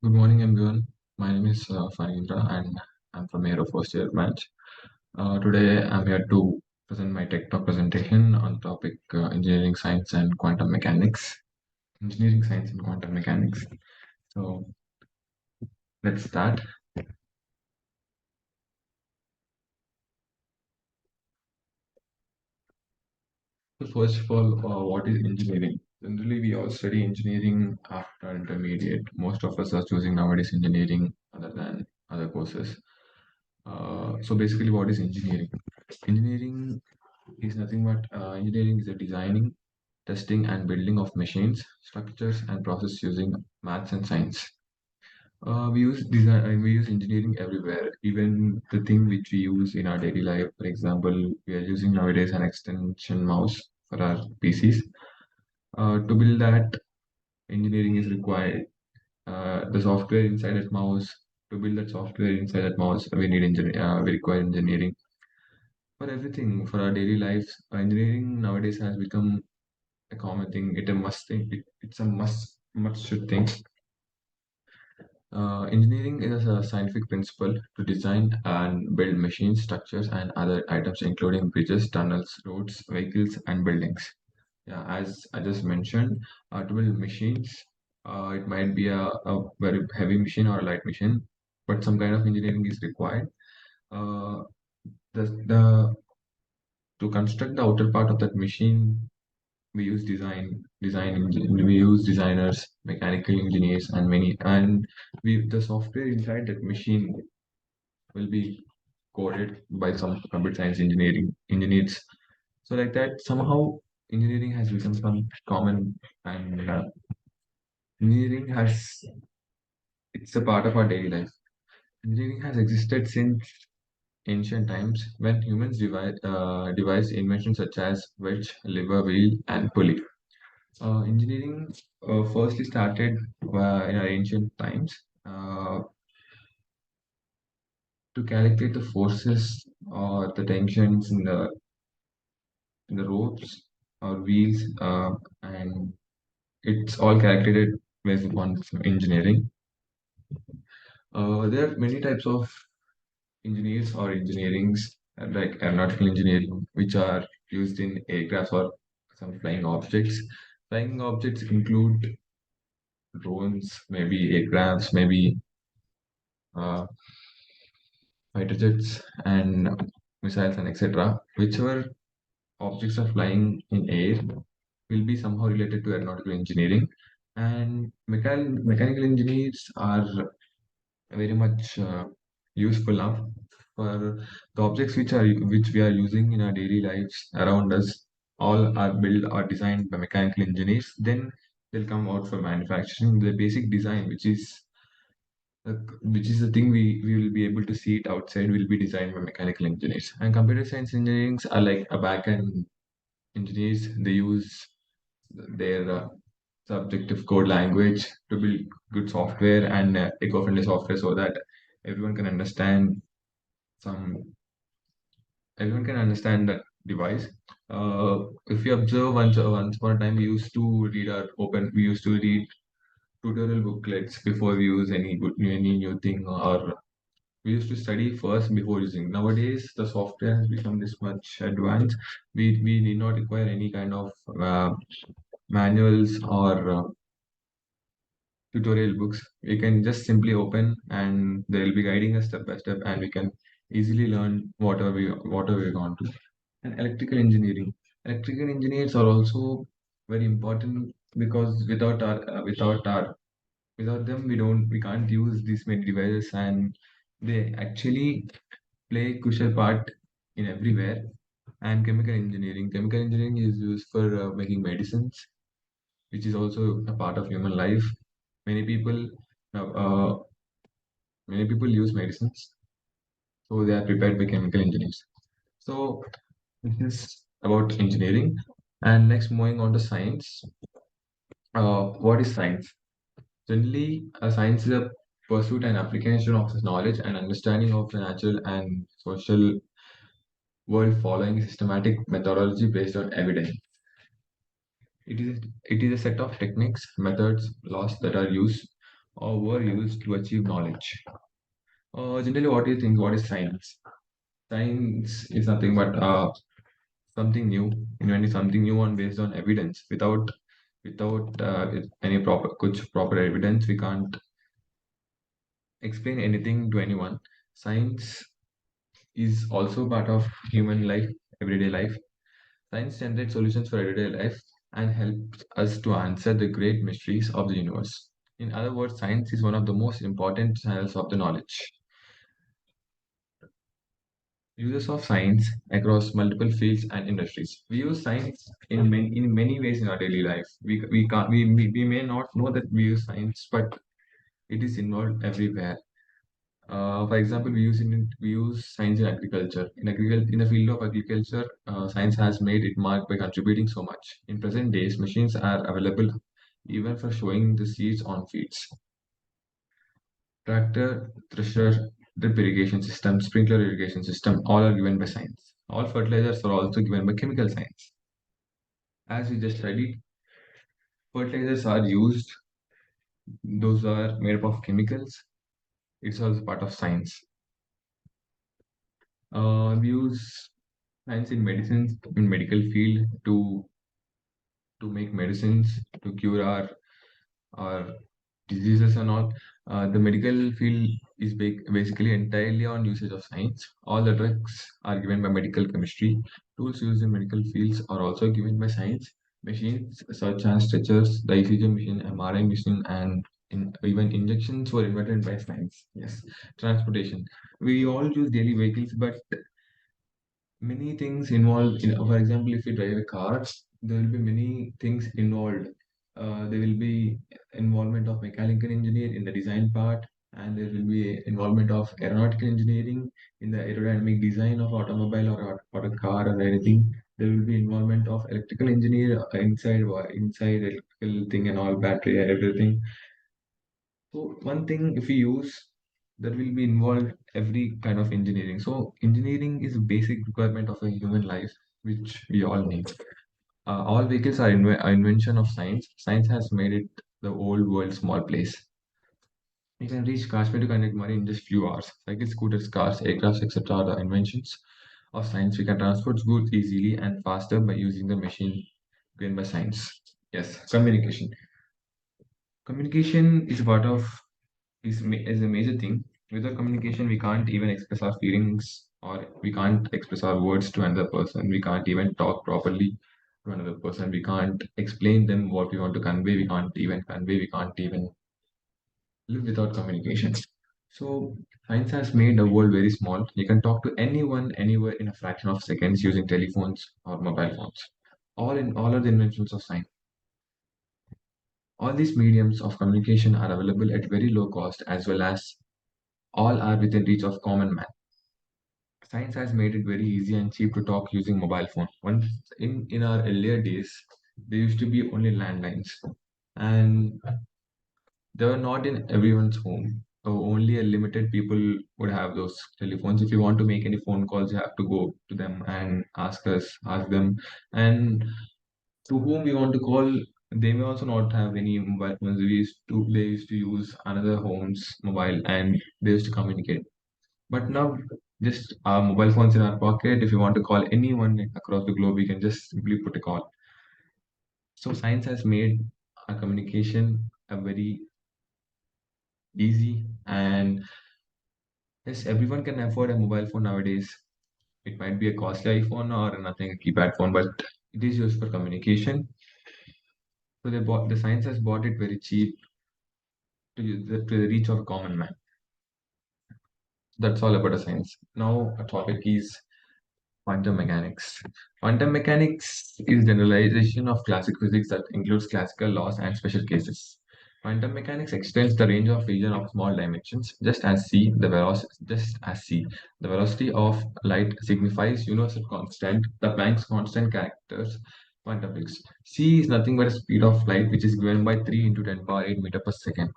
Good morning, everyone. My name is Fanindra, and I'm from Aero First Year Branch. Today, I'm here to present my tech talk presentation on topic engineering science and quantum mechanics. Engineering science and quantum mechanics. So let's start. So first of all, what is engineering? Generally, we all study engineering after intermediate. Most of us are choosing nowadays engineering other than other courses. So basically, what is engineering? Engineering is nothing but engineering is the designing, testing, and building of machines, structures, and process using maths and science. We use engineering everywhere, even the thing which we use in our daily life. For example, we are using nowadays an extension mouse for our PCs. To build that, engineering is required. The software inside that mouse, to build that software inside that mouse, we require engineering for everything for our daily lives. Engineering nowadays has become a common thing. It's a must thing. It's a must should thing. Engineering is a scientific principle to design and build machines, structures, and other items, including bridges, tunnels, roads, vehicles, and buildings. Yeah, as I just mentioned, to build machines, it might be a very heavy machine or a light machine, but some kind of engineering is required. Uh, the to construct the outer part of that machine, we use we use designers, mechanical engineers, and many, and we the software inside that machine will be coded by some computer science engineering engineers. So like that, somehow engineering has become some common, and engineering has it's a part of our daily life. Engineering has existed since ancient times when humans devised inventions such as wedge, lever, wheel, and pulley. Engineering firstly started in our ancient times to calculate the forces or the tensions in the ropes or wheels, and it's all calculated based upon engineering. There are many types of engineers or engineerings, like aeronautical engineering, which are used in aircraft or some flying objects. Flying objects include drones, maybe aircrafts, maybe uh, fighter jets and missiles and etc. Whichever objects are flying in air will be somehow related to aeronautical engineering. And mechanical engineers are very much useful now for the objects which we are using in our daily lives around us. All are built or designed by mechanical engineers. Then they'll come out for manufacturing. The basic design, which is the thing we will be able to see it outside, will be designed by mechanical engineers. And computer science engineers are like a backend engineers. They use their subjective code language to build good software and eco-friendly software so that everyone can understand some everyone can understand that device. If you observe once upon a time, we used to read tutorial booklets before we use any new thing, or we used to study first before using. Nowadays, the software has become this much advanced. We need not require any kind of manuals or tutorial books. We can just simply open and they'll be guiding us step by step, and we can easily learn whatever we want to. And electrical engineering. Electrical engineers are also very important because without them we can't use these many devices, and they actually play a crucial part in everywhere. And chemical engineering is used for making medicines, which is also a part of human life. Many people now, many people use medicines, so they are prepared by chemical engineers. So this is about engineering. And next, moving on to science. What is science? Generally, science is a pursuit and application of knowledge and understanding of the natural and social world following a systematic methodology based on evidence. It is a set of techniques, methods, laws that are used or were used to achieve knowledge. Generally, what do you think? What is science? Science is nothing but something new, inventing something new on based on evidence. Without any proper evidence, we can't explain anything to anyone. Science is also part of human life, everyday life. Science generates solutions for everyday life and helps us to answer the great mysteries of the universe. In other words, science is one of the most important channels of the knowledge. Uses of science across multiple fields and industries. We use science in many ways in our daily life. We can't we may not know that we use science, but it is involved everywhere. For example, we use science in agriculture. In the field of agriculture, science has made it marked by contributing so much. In present days, machines are available even for showing the seeds on fields. Tractor, thresher, drip irrigation system, sprinkler irrigation system, all are given by science. All fertilizers are also given by chemical science. As we just studied, fertilizers are used, those are made up of chemicals. It's also part of science. We use science in medicines, in medical field to make medicines to cure our diseases and all. The medical field is basically entirely on usage of science. All the drugs are given by medical chemistry. Tools used in medical fields are also given by science. Machines such as stretchers, the ECG machine, MRI machine, and even injections were invented by science. Yes, transportation. We all use daily vehicles, but many things involved in, for example, if you drive a car, there will be many things involved. There will be involvement of mechanical engineer in the design part, and there will be involvement of aeronautical engineering in the aerodynamic design of automobile or a car or anything. There will be involvement of electrical engineer inside electrical thing and all, battery, everything. So one thing, if we use, that will be involved every kind of engineering. So engineering is a basic requirement of a human life, which we all need. All vehicles are invention of science. Science has made it the old world small place. You can reach Kashmir to Kyakumari in just few hours. Cycles, scooters, cars, aircrafts, etc. are the inventions of science. We can transport goods easily and faster by using the machine given by science. Yes, communication. Communication is part of is a major thing. Without communication, we can't even express our feelings or we can't express our words to another person. We can't even talk properly to another person. We can't explain them what we want to convey. We can't even convey. We can't even live without communication. So science has made the world very small. You can talk to anyone, anywhere in a fraction of seconds using telephones or mobile phones. All are the inventions of science. All these mediums of communication are available at very low cost as well as all are within reach of common man. Science has made it very easy and cheap to talk using mobile phone. Once in our earlier days, there used to be only landlines, and they were not in everyone's home. Only a limited people would have those telephones. If you want to make any phone calls, you have to go to them and ask them, and to whom you want to call. They may also not have any mobile phones. They used to use another home's mobile, and they used to communicate. But now, just our mobile phones in our pocket. If you want to call anyone across the globe, you can just simply put a call. So science has made our communication a very easy, and yes, everyone can afford a mobile phone nowadays. It might be a costly iPhone or nothing, a keypad phone, but it is used for communication. So the science has bought it very cheap to the reach of a common man. That's all about the science. Now, a topic is quantum mechanics. Quantum mechanics is generalization of classic physics that includes classical laws and special cases. Quantum mechanics extends the range of region of small dimensions, just as c, the velocity of light signifies universal constant, the Planck's constant characters quantum physics. C is nothing but a speed of light which is given by 3 into 10 power 8 meter per second.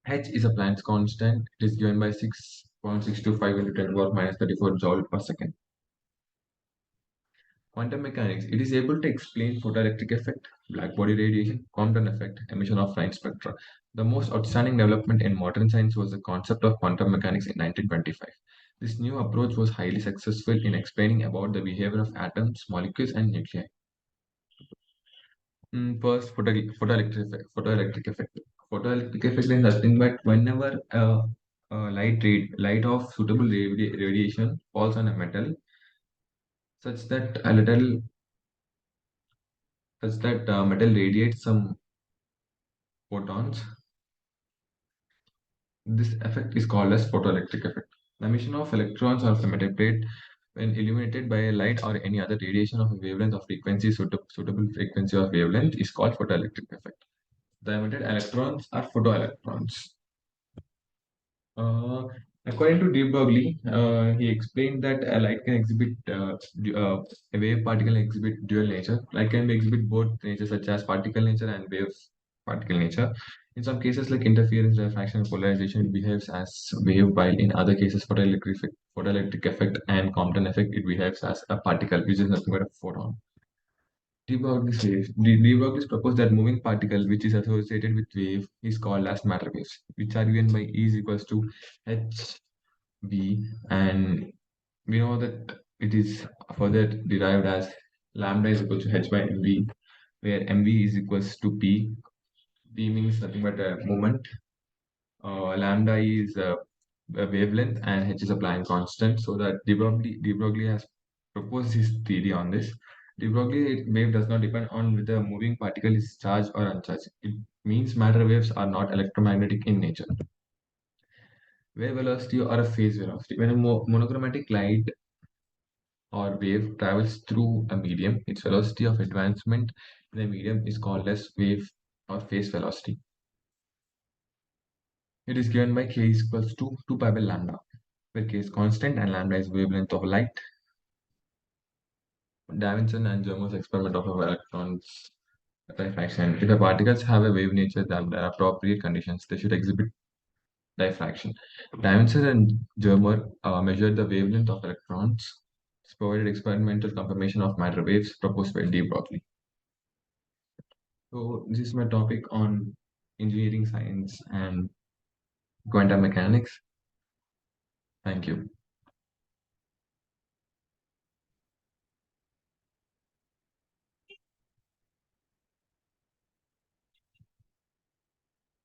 H is a Planck's constant. It is given by 6.625 into 10 power minus 34 joule per second. Quantum mechanics, it is able to explain photoelectric effect, black body radiation, Compton effect, emission of fine spectra. The most outstanding development in modern science was the concept of quantum mechanics in 1925. This new approach was highly successful in explaining about the behavior of atoms, molecules, and nuclei. First, photoelectric effect. Photoelectric effect is nothing but whenever light of suitable radiation falls on a metal, such that a little such that metal radiates some photons. This effect is called as photoelectric effect. The emission of electrons or metal plate when illuminated by light or any other radiation of a wavelength or frequency suitable frequency or wavelength is called photoelectric effect. The emitted electrons are photoelectrons. Uh, According to De Broglie, he explained that a light can exhibit a wave particle can exhibit dual nature. Light can be exhibit both nature, such as particle nature and wave particle nature. In some cases, like interference, refraction, and polarization, it behaves as wave, while in other cases, photoelectric effect and Compton effect, it behaves as a particle, which is nothing but a photon. De Broglie proposed that moving particle which is associated with wave is called as matter waves, which are given by E is equals to h v, and we know that it is further derived as lambda is equal to h by mv, where mv is equals to p. P means nothing but a moment. Lambda is a wavelength, and h is a Planck constant. So that de Broglie has proposed his theory on this. De Broglie wave does not depend on whether a moving particle is charged or uncharged. It means matter waves are not electromagnetic in nature. Wave velocity or a phase velocity. When a monochromatic light or wave travels through a medium, its velocity of advancement in the medium is called as wave or phase velocity. It is given by k is equals to 2 pi by lambda, where k is constant and lambda is wavelength of light. Davidson and Germer's experiment of electrons diffraction. If the particles have a wave nature that there are appropriate conditions, they should exhibit diffraction. Davidson and Germer measured the wavelength of electrons. This provided experimental confirmation of matter waves proposed by De Broglie. So this is my topic on engineering science and quantum mechanics. Thank you.